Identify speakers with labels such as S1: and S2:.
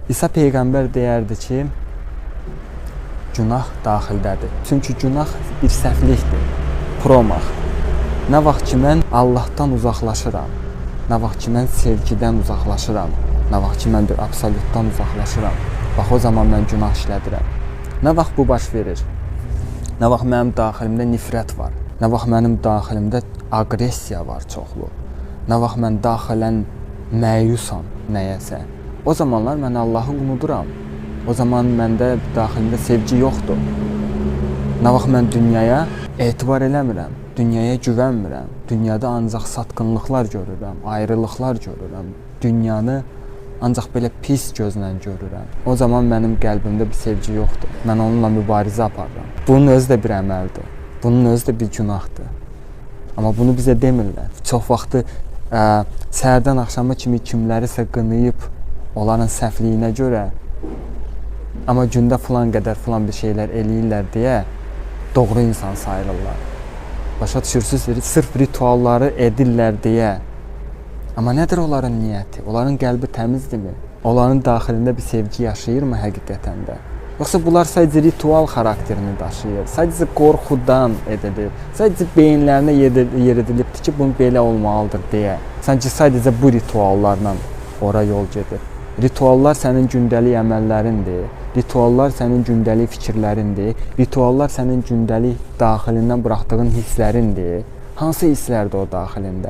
S1: İsa Peyğəmbər deyərdi ki, günah daxildədir. Çünki günah bir səhvlikdir, promaq. Nə vaxt ki, mən Allahdan uzaqlaşıram, nə vaxt ki, mən sevgidən uzaqlaşıram, nə vaxt ki, mən bir absolutdan uzaqlaşıram, bax o zaman mən günah işlədirəm. Nə vaxt bu baş verir? Nə vaxt mənim daxilimdə nifrət var, nə vaxt mənim daxilimdə aqressiya var çoxlu, nə vaxt mən daxilən məyusam nəyəsə, o zamanlar mən Allahı unuduram. O zaman məndə daxilimdə sevgi yoxdur. Nə vaxt mən dünyaya etibar eləmirəm, dünyaya güvənmirəm, dünyada ancaq satqınlıqlar görürəm, ayrılıqlar görürəm, dünyanı ancaq belə pis gözlə görürəm. O zaman mənim qəlbimdə bir sevgi yoxdur. Mən onunla mübarizə aparıram. Bunun özü də bir əməldir. Bunun özü də bir günahdır. Amma bunu bizə demirlər. Çox vaxtı səhərdən axşama kimi kimlərisə qınayıb onların səhvliyinə görə, amma gündə filan qədər filan bir şeylər eləyirlər deyə doğru insan sayılırlar. Başa düşürsünüz, sırf ritualları edirlər deyə. Amma nədir onların niyyəti? Onların qəlbi təmizdirmi? Onların daxilində bir sevgi yaşayırmı həqiqətən də? Yoxsa bunlar sadəcə ritual xarakterini daşıyır, sadəcə qorxudan edilir, sadəcə beyinlərinə yeridilibdir ki, bu belə olmalıdır deyə. Sanki sadəcə bu rituallarla ora yol gedir. Rituallar sənin gündəlik əməllərindir, rituallar sənin gündəlik fikirlərindir, rituallar sənin gündəlik daxilindən buraxdığın hisslərindir. Hansı hisslərdir o daxilində?